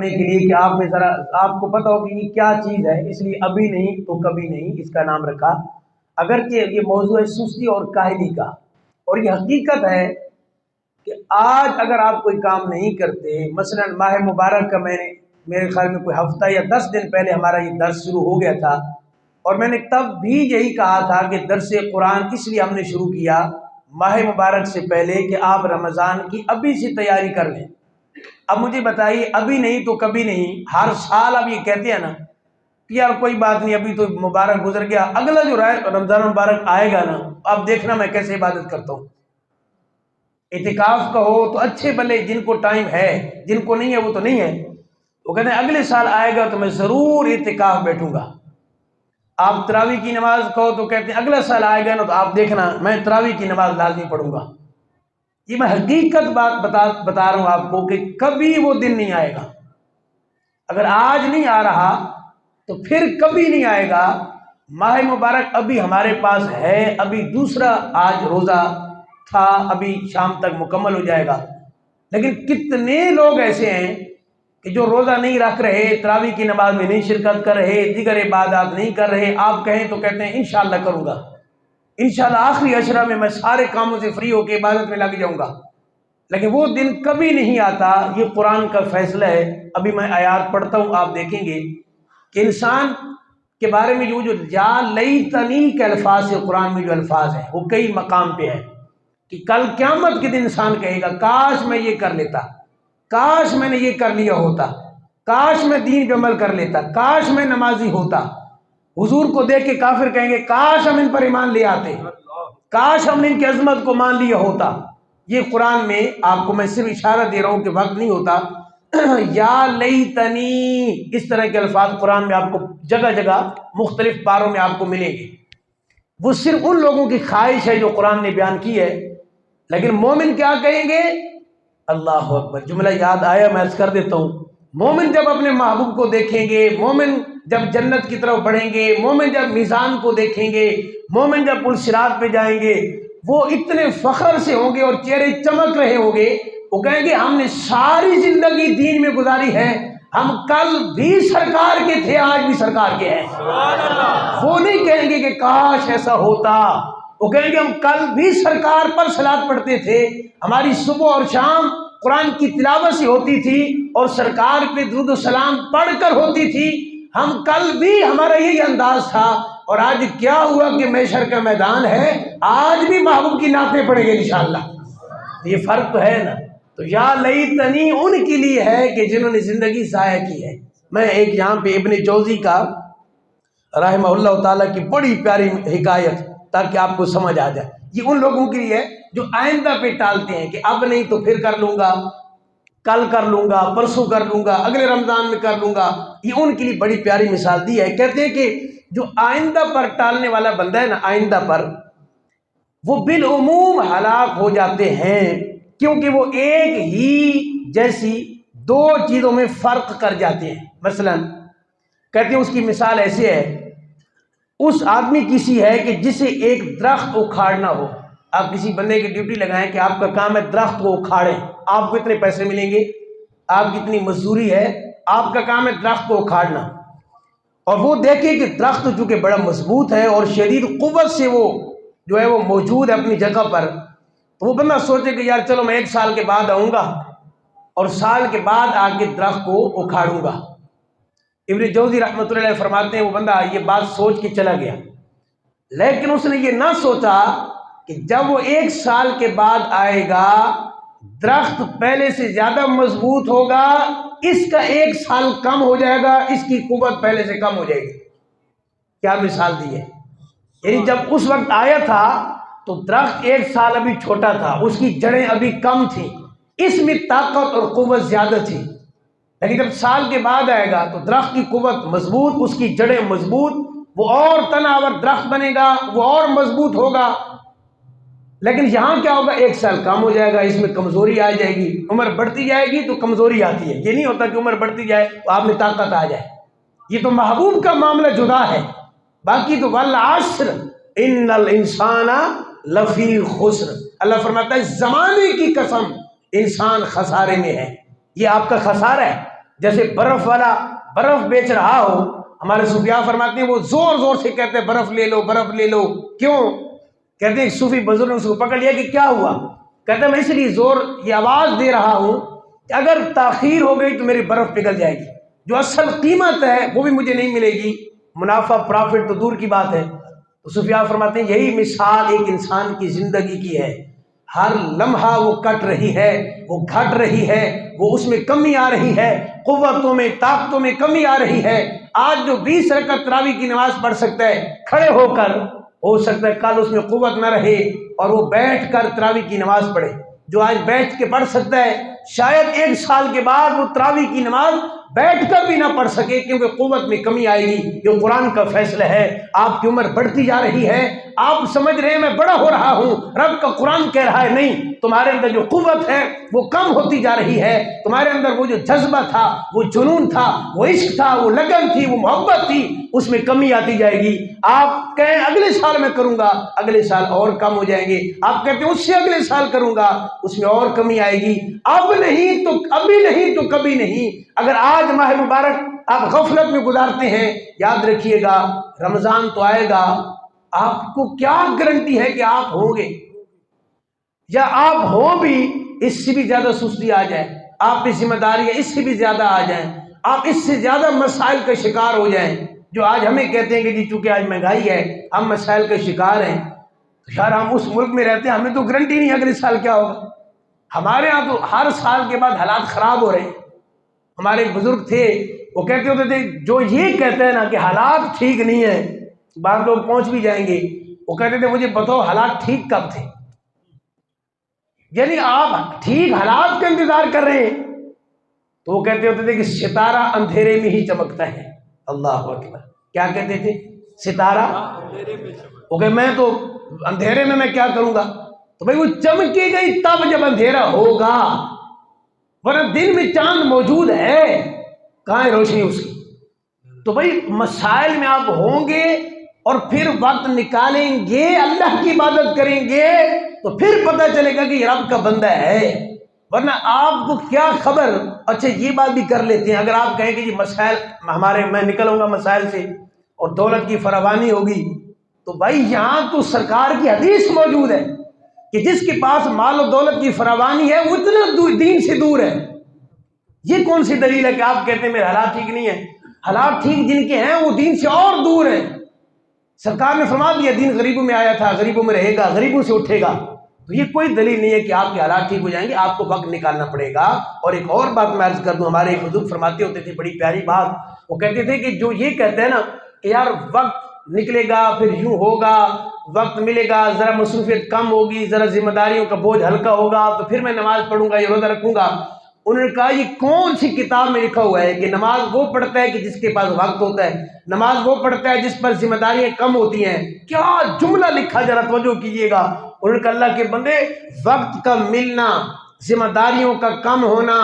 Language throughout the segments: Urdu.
کرنے کے لیے کہ آپ میں ذرا آپ کو پتہ ہو کہ یہ کیا چیز ہے، اس لیے ابھی نہیں تو کبھی نہیں اس کا نام رکھا، اگرچہ یہ موضوع ہے سستی اور کاہلی کا، اور یہ حقیقت ہے کہ آج اگر آپ کوئی کام نہیں کرتے، مثلا ماہ مبارک کا میرے خیال میں کوئی ہفتہ یا 10 دن پہلے ہمارا یہ درس شروع ہو گیا تھا، اور میں نے تب بھی یہی کہا تھا کہ درس قرآن اس لیے ہم نے شروع کیا ماہ مبارک سے پہلے کہ آپ رمضان کی ابھی سے تیاری کر لیں۔ اب مجھے بتائیے، ابھی نہیں تو کبھی نہیں، ہر سال اب یہ کہتے ہیں نا کہ یار کوئی بات نہیں ابھی تو مبارک گزر گیا، اگلا جو رمضان مبارک آئے گا نا اب دیکھنا میں کیسے عبادت کرتا ہوں۔ اعتکاف کا ہو تو اچھے بھلے جن کو ٹائم ہے، جن کو نہیں ہے وہ تو نہیں ہے، وہ کہتے ہیں اگلے سال آئے گا تو میں ضرور اعتکاف بیٹھوں گا۔ آپ تراویح کی نماز کہو تو کہتے ہیں اگلا سال آئے گا نا تو آپ دیکھنا میں تراویح کی نماز لازمی پڑھوں گا۔ یہ میں حقیقت بات بتا رہا ہوں آپ کو کہ کبھی وہ دن نہیں آئے گا، اگر آج نہیں آ رہا تو پھر کبھی نہیں آئے گا۔ ماہ مبارک ابھی ہمارے پاس ہے، ابھی دوسرا آج روزہ تھا، ابھی شام تک مکمل ہو جائے گا، لیکن کتنے لوگ ایسے ہیں کہ جو روزہ نہیں رکھ رہے، تراویح کی نماز میں نہیں شرکت کر رہے، دیگر عبادات نہیں کر رہے، آپ کہیں تو کہتے ہیں انشاءاللہ کروں گا، انشاءاللہ آخری عشرہ میں سارے کاموں سے فری ہو کے عبادت میں لگ جاؤں گا، لیکن وہ دن کبھی نہیں آتا۔ یہ قرآن کا فیصلہ ہے۔ ابھی میں آیات پڑھتا ہوں، آپ دیکھیں گے کہ انسان کے بارے میں جو یا لیتنی کے الفاظ ہے، قرآن میں جو الفاظ ہیں وہ کئی مقام پہ ہے کہ کل قیامت کے دن انسان کہے گا کاش میں یہ کر لیتا، کاش میں نے یہ کر لیا ہوتا، کاش میں دین پہ عمل کر لیتا، کاش میں نمازی ہوتا۔ حضور کو دیکھ کے کافر کہیں گے کاش ہم ان پر ایمان لے آتے، کاش ہم نے ان کی عظمت کو مان لیا ہوتا۔ یہ قرآن میں آپ کو میں صرف اشارہ دے رہا ہوں کہ وقت نہیں ہوتا۔ یا لیتنی، اس طرح کے الفاظ قرآن میں آپ کو جگہ جگہ مختلف پاروں میں آپ کو ملیں گے۔ وہ صرف ان لوگوں کی خواہش ہے جو قرآن نے بیان کی ہے، لیکن مومن کیا کہیں گے؟ اللہ اکبر، جملہ یاد آیا میں عرض کر دیتا ہوں۔ مومن جب اپنے محبوب کو دیکھیں گے، مومن جب جنت کی طرف بڑھیں گے، مومن جب میزان کو دیکھیں گے، مومن جب پل صراط پہ جائیں گے، وہ اتنے فخر سے ہوں گے اور چہرے چمک رہے ہوں گے، وہ کہیں گے ہم نے ساری زندگی دین میں گزاری ہے، ہم کل بھی سرکار کے تھے، آج بھی سرکار کے ہیں۔ وہ نہیں کہیں گے کہ کاش ایسا ہوتا، وہ کہیں گے ہم کل بھی سرکار پر صلاۃ پڑھتے تھے، ہماری صبح اور شام قرآن کی تلاوت سے ہوتی تھی اور سرکار پہ درود و سلام پڑھ کر ہوتی تھی، ہم کل بھی ہمارا یہی انداز تھا، اور آج کیا ہوا کہ محشر کا میدان ہے، آج بھی محبوب کی نعتیں پڑھیں گے انشاءاللہ۔ یہ فرق تو ہے نا۔ تو یا لیتنی ان کے لیے ہے کہ جنہوں نے زندگی ضائع کی ہے۔ میں ایک یہاں پہ ابن جوزی کا رحمہ اللہ تعالیٰ کی بڑی پیاری حکایت تاکہ آپ کو سمجھ آ جائے، یہ ان لوگوں کے لیے ہے جو آئندہ پہ ٹالتے ہیں کہ اب نہیں تو پھر کر لوں گا، کل کر لوں گا، پرسوں کر لوں گا، اگلے رمضان میں کر لوں گا۔ یہ ان کے لیے بڑی پیاری مثال دی ہے۔ کہتے ہیں کہ جو آئندہ پر ٹالنے والا بندہ ہے نا، آئندہ پر، وہ بالعموم ہلاک ہو جاتے ہیں، کیونکہ وہ ایک ہی جیسی دو چیزوں میں فرق کر جاتے ہیں۔ مثلا کہتے ہیں اس کی مثال ایسے ہے، اس آدمی کسی ہے کہ جسے ایک درخت اکھاڑنا ہو، آپ کسی بندے کی ڈیوٹی لگائیں کہ آپ کا کام ہے درخت کو اکھاڑیں، آپ کو اتنے پیسے ملیں گے، آپ کی اتنی مزدوری ہے، آپ کا کام ہے درخت کو اکھاڑنا، اور وہ دیکھے کہ درخت چونکہ بڑا مضبوط ہے اور شدید قوت سے وہ جو ہے وہ موجود ہے اپنی جگہ پر، تو وہ بندہ سوچے کہ یار چلو میں 1 سال کے بعد آؤں گا اور سال کے بعد آ کے درخت کو اکھاڑوں گا۔ ابن جوزی رحمۃ اللہ علیہ فرماتے ہیں وہ بندہ یہ بات سوچ کے چلا گیا، لیکن اس نے یہ نہ سوچا کہ جب وہ 1 سال کے بعد آئے گا درخت پہلے سے زیادہ مضبوط ہوگا، اس کا 1 سال کم ہو جائے گا، اس کی قوت پہلے سے کم ہو جائے گی۔ کیا مثال دی ہے؟ یعنی جب اس وقت آیا تھا تو درخت 1 سال ابھی چھوٹا تھا، اس کی جڑیں ابھی کم تھیں، اس میں طاقت اور قوت زیادہ تھی، لیکن جب سال کے بعد آئے گا تو درخت کی قوت مضبوط، اس کی جڑیں مضبوط، وہ اور تناور درخت بنے گا، وہ اور مضبوط ہوگا۔ لیکن یہاں کیا ہوگا، 1 سال کم ہو جائے گا، اس میں کمزوری آ جائے گی، عمر بڑھتی جائے گی تو کمزوری آتی ہے۔ یہ نہیں ہوتا کہ عمر بڑھتی جائے تو آپ میں طاقت آ جائے، یہ تو محبوب کا معاملہ جدا ہے۔ باقی تو والعصر ان الانسان لفی خسر، اللہ فرماتا ہے زمانے کی قسم انسان خسارے میں ہے۔ یہ آپ کا خسارہ ہے، جیسے برف والا برف بیچ رہا ہو، ہمارے صوفیاء فرماتے ہیں وہ زور زور سے کہتے ہیں برف لے لو برف لے لو، کیوں؟ کہتے ہیں صوفی بزرگ نے اس کو پکڑ لیا کہ کیا ہوا؟ کہتے ہیں میں اس لیے زور یہ آواز دے رہا ہوں کہ اگر تاخیر ہو گئی تو میری برف پگھل جائے گی، جو اصل قیمت ہے وہ بھی مجھے نہیں ملے گی، منافع پرافٹ تو دور کی بات ہے۔ تو صوفیاء فرماتے ہیں یہی مثال ایک انسان کی زندگی کی ہے، ہر لمحہ وہ کٹ رہی ہے، وہ گھٹ رہی ہے، وہ اس میں کمی آ رہی ہے، قوتوں میں طاقتوں میں کمی آ رہی ہے۔ آج جو 20 رکعت تراویح کی نماز پڑھ سکتا ہے کھڑے ہو کر، ہو سکتا ہے کل اس میں قوت نہ رہے اور وہ بیٹھ کر تراویح کی نماز پڑھے۔ جو آج بیٹھ کے پڑھ سکتا ہے شاید 1 سال کے بعد وہ تراویح کی نماز بیٹھ کر بھی نہ پڑھ سکے، کیونکہ قوت میں کمی آئے گی۔ یہ قرآن کا فیصلہ ہے۔ آپ کی عمر بڑھتی جا رہی ہے، آپ سمجھ رہے ہیں میں بڑا ہو رہا ہوں، رب کا قرآن کہہ رہا ہے نہیں، تمہارے اندر جو قوت ہے وہ کم ہوتی جا رہی ہے، تمہارے اندر وہ جو جذبہ تھا، وہ جنون تھا، وہ عشق تھا، وہ لگن تھی، وہ محبت تھی، اس میں کمی آتی جائے گی۔ آپ کہیں اگلے سال میں کروں گا، اگلے سال اور کم ہو جائیں گے۔ آپ کہتے ہیں اس سے اگلے سال کروں گا، اس میں اور کمی آئے گی۔ اب نہیں تو ابھی نہیں تو کبھی نہیں۔ اگر آج ماہ مبارک آپ غفلت میں گزارتے ہیں، یاد رکھیے گا رمضان تو آئے گا، آپ کو کیا گارنٹی ہے کہ آپ ہوں گے، یا آپ ہوں بھی اس سے بھی زیادہ سستی آ جائے، آپ پہ ذمہ داریاں اس سے بھی زیادہ آ جائیں، آپ اس سے زیادہ مسائل کا شکار ہو جائیں، جو آج ہمیں کہتے ہیں کہ جی چونکہ آج مہنگائی ہے ہم مسائل کا شکار ہیں۔ تو یار ہم اس ملک میں رہتے ہیں، ہمیں تو گارنٹی نہیں اگلے سال کیا ہوگا۔ ہمارے ہاں تو ہر سال کے بعد حالات خراب ہو رہے ہیں۔ ہمارے بزرگ تھے وہ کہتے ہوتے تھے جو یہ کہتے ہیں نا کہ حالات ٹھیک نہیں ہیں، بعض لوگ پہنچ بھی جائیں گے، وہ کہتے تھے مجھے بتاؤ حالات ٹھیک کب تھے؟ یعنی آپ ٹھیک حالات کا انتظار کر رہے ہیں۔ تو وہ کہتے ہوتے تھے کہ ستارہ اندھیرے میں ہی چمکتا ہے۔ اللہ اکبر، کیا کہتے تھے؟ ستارہ وہ کہ میں تو اندھیرے میں کیا کروں گا؟ تو بھائی وہ چمکی گئی تب جب اندھیرا ہوگا، ورنہ دن میں چاند موجود ہے، کہاں ہے روشنی اس کی؟ تو بھائی مسائل میں آپ ہوں گے اور پھر وقت نکالیں گے، اللہ کی عبادت کریں گے، تو پھر پتہ چلے گا کہ یہ رب کا بندہ ہے، ورنہ آپ کو کیا خبر۔ اچھا یہ بات بھی کر لیتے ہیں، اگر آپ کہیں کہ جی مسائل ہمارے میں نکلوں گا مسائل سے اور دولت کی فراوانی ہوگی، تو بھائی یہاں تو سرکار کی حدیث موجود ہے کہ جس کے پاس مال و دولت کی فراوانی ہے وہ اتنا دین سے دور ہے۔ یہ کون سی دلیل ہے کہ آپ کہتے ہیں میرے حالات ٹھیک نہیں ہیں؟ حالات ٹھیک جن کے ہیں وہ دین سے اور دور ہیں۔ سرکار نے فرما دیا دین غریبوں میں آیا تھا، غریبوں میں رہے گا، غریبوں سے اٹھے گا۔ تو یہ کوئی دلیل نہیں ہے کہ آپ کے حالات ٹھیک ہو جائیں گے، آپ کو وقت نکالنا پڑے گا۔ اور ایک اور بات میں عرض کر دوں، ہمارے ایک بزرگ فرماتے ہوتے تھے بڑی پیاری بات، وہ کہتے تھے کہ جو یہ کہتے ہیں نا کہ یار وقت نکلے گا پھر یوں ہوگا، وقت ملے گا ذرا مصروفیت کم ہوگی، ذرا ذمہ داریوں کا بوجھ ہلکا ہوگا تو پھر میں نماز پڑھوں گا یا روزہ رکھوں گا، انہوں نے کہا یہ کون سی کتاب میں لکھا ہوا ہے کہ نماز وہ پڑھتا ہے کہ جس کے پاس وقت ہوتا ہے، نماز وہ پڑھتا ہے جس پر ذمہ داریاں کم ہوتی ہیں؟ کیا جملہ لکھا، ذرا توجہ کیجئے گا۔ انہوں نے کہا اللہ کے بندے، وقت کا ملنا، ذمہ داریوں کا کم ہونا،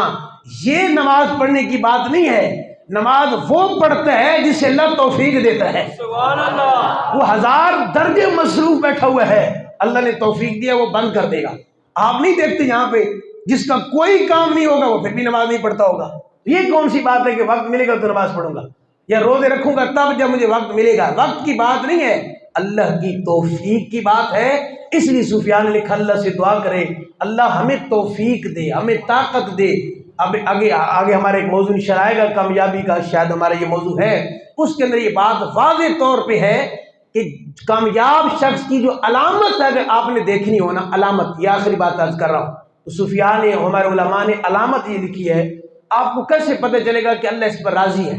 یہ نماز پڑھنے کی بات نہیں ہے۔ نماز وہ پڑھتا ہے جسے اللہ توفیق دیتا ہے۔ سبحان اللہ۔ وہ 1000 درجے مصروف بیٹھا ہوا ہے، اللہ نے توفیق دیا وہ بند کر دے گا۔ آپ نہیں دیکھتے یہاں پہ جس کا کوئی کام نہیں ہوگا وہ پھر بھی نماز نہیں پڑھتا ہوگا۔ یہ کون سی بات ہے کہ وقت ملے گا تو نماز پڑھوں گا یا روزے رکھوں گا تب جب مجھے وقت ملے گا؟ وقت کی بات نہیں ہے، اللہ کی توفیق کی بات ہے۔ اس لیے صوفیاء نے لکھا اللہ سے دعا کرے اللہ ہمیں توفیق دے، ہمیں طاقت دے۔ اب آگے ہمارا ایک موضوع انشاءاللہ آئے گا کامیابی کا، شاید ہمارا یہ موضوع ہے، اس کے اندر یہ بات واضح طور پہ ہے کہ کامیاب شخص کی جو علامت ہے اگر آپ نے دیکھنی ہو نا، علامت، یہ آخری بات عرض کر رہا ہوں، تو صوفیاء نے ہمارے علماء نے علامت یہ لکھی ہے۔ آپ کو کیسے پتہ چلے گا کہ اللہ اس پر راضی ہے؟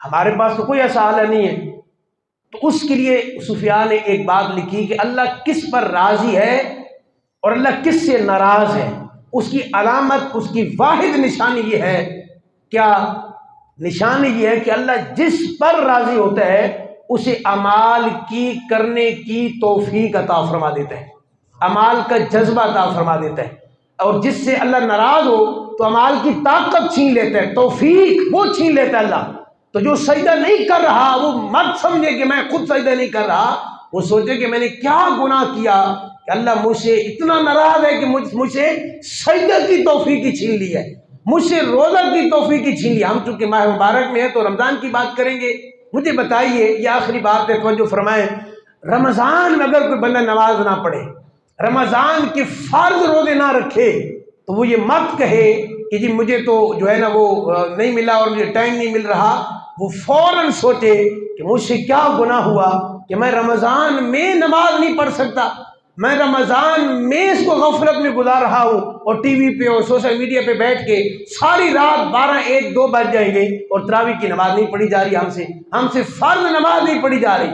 ہمارے پاس تو کوئی ایسا حال نہیں ہے، تو اس کے لیے صوفیاء نے ایک بات لکھی کہ اللہ کس پر راضی ہے اور اللہ کس سے ناراض ہے۔ اس کی علامت، اس کی واحد نشانی یہ ہے، کیا نشانی یہ ہے کہ اللہ جس پر راضی ہوتا ہے اسے اعمال کی کرنے کی توفیق عطا فرما دیتا ہے، اعمال کا جذبہ عطا فرما دیتا ہے، اور جس سے اللہ ناراض ہو تو اعمال کی طاقت چھین لیتا ہے، توفیق وہ چھین لیتا ہے اللہ۔ تو جو سجدہ نہیں کر رہا وہ مت سمجھے کہ میں خود سجدہ نہیں کر رہا، وہ سوچے کہ میں نے کیا گناہ کیا کہ اللہ مجھ سے اتنا ناراض ہے کہ مجھ سے سجدہ کی توفیق ہی چھین لی ہے، مجھ سے روزہ کی توفیق چھین لی. ہم چونکہ ماہ مبارک میں ہیں تو رمضان کی بات کریں گے. مجھے بتائیے، یہ آخری بات ہے، توجہ فرمائیں، رمضان میں اگر کوئی بندہ نماز نہ پڑھے، رمضان کے فرض روزے نہ رکھے، تو وہ یہ مت کہے کہ جی مجھے تو جو ہے نا وہ نہیں ملا اور مجھے ٹائم نہیں مل رہا. وہ فوراً سوچے کہ مجھ سے کیا گناہ ہوا کہ میں رمضان میں نماز نہیں پڑھ سکتا، میں رمضان میں اس کو غفلت میں گزار رہا ہوں، اور ٹی وی پہ اور سوشل میڈیا پہ بیٹھ کے ساری رات 12 1 2 بج جائیں گے اور تراویح کی نماز نہیں پڑھی جا رہی. ہم سے فرض نماز نہیں پڑھی جا رہی،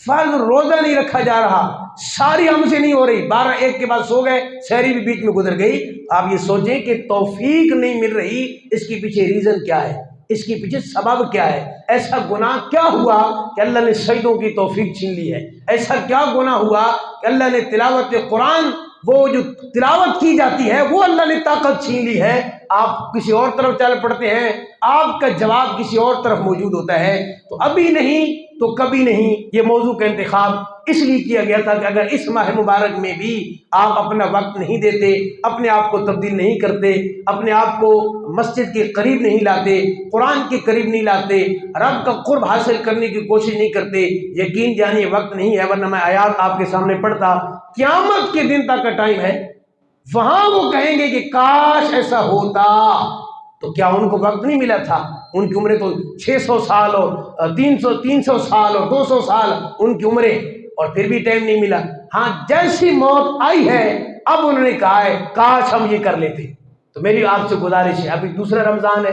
فرض روزہ نہیں رکھا جا رہا، ساری ہم سے نہیں ہو رہی. 12 1 کے بعد سو گئے، سحری بھی بیچ میں گزر گئی. آپ یہ سوچیں کہ توفیق نہیں مل رہی، اس کے پیچھے ریزن کیا ہے، اس کے پیچھے سبب کیا ہے؟ ایسا گناہ کیا ہوا کہ اللہ نے سجدوں کی توفیق چھین لی ہے؟ ایسا کیا گناہ ہوا کہ اللہ نے تلاوت قرآن، وہ جو تلاوت کی جاتی ہے وہ اللہ نے طاقت چھین لی ہے؟ آپ کسی اور طرف چل پڑتے ہیں، آپ کا جواب کسی اور طرف موجود ہوتا ہے. تو ابھی نہیں تو کبھی نہیں، یہ موضوع کا انتخاب اس لیے کیا گیا تھا کہ اگر اس ماہ مبارک میں بھی آپ اپنا وقت نہیں دیتے، اپنے آپ کو تبدیل نہیں کرتے، اپنے آپ کو مسجد کے قریب نہیں لاتے، قرآن کے قریب نہیں لاتے، رب کا قرب حاصل کرنے کی کوشش نہیں کرتے، یقین جانیے وقت نہیں ہے. ورنہ میں آیات آپ کے سامنے پڑھتا، قیامت کے دن تک کا ٹائم ہے، وہاں وہ کہیں گے کہ کاش ایسا ہوتا. تو کیا ان کو وقت نہیں ملا تھا؟ ان کی عمریں تو 600 سال اور 300 سال اور 200 سال ان کی عمریں، اور پھر بھی ٹائم نہیں ملا. ہاں جیسی موت آئی ہے اب انہوں نے کہا ہے کاش ہم یہ کر لیتے. تو میری آپ سے گزارش ہے، ابھی دوسرا رمضان ہے،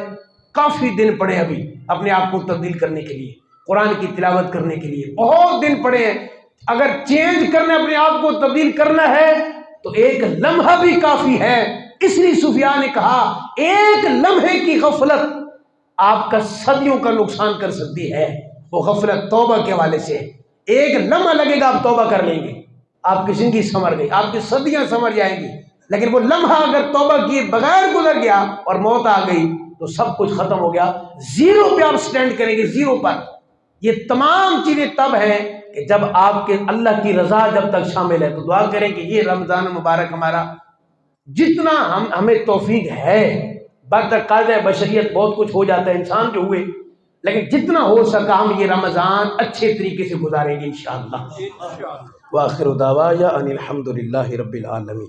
کافی دن پڑے ابھی اپنے آپ کو تبدیل کرنے کے لیے، قرآن کی تلاوت کرنے کے لیے بہت دن پڑے ہیں. اگر چینج کرنا، اپنے آپ کو تبدیل کرنا ہے تو ایک لمحہ بھی کافی ہے. اس لیے صوفیاء نے کہا ایک لمحے کی غفلت آپ کا صدیوں کا نقصان کر سکتی ہے. وہ غفلت توبہ کے حوالے سے، ایک لمحہ لگے گا آپ توبہ کر لیں گے، آپ کی زندگی سنور گئی، آپ کی صدیاں سنور جائیں گی. لیکن وہ لمحہ اگر توبہ کیے بغیر گزر گیا اور موت آ گئی تو سب کچھ ختم ہو گیا. زیرو پہ آپ سٹینڈ کریں گے، زیرو پر. یہ تمام چیزیں تب ہیں کہ جب آپ کے اللہ کی رضا جب تک شامل ہے. تو دعا کریں کہ یہ رمضان مبارک ہمارا جتنا ہمیں توفیق ہے، بتقاضۂ بشریت بہت کچھ ہو جاتا ہے انسان جو ہوئے، لیکن جتنا ہو سکا ہم یہ رمضان اچھے طریقے سے گزاریں گے انشاءاللہ. وآخر دعوانا ان الحمد للہ رب العالمین.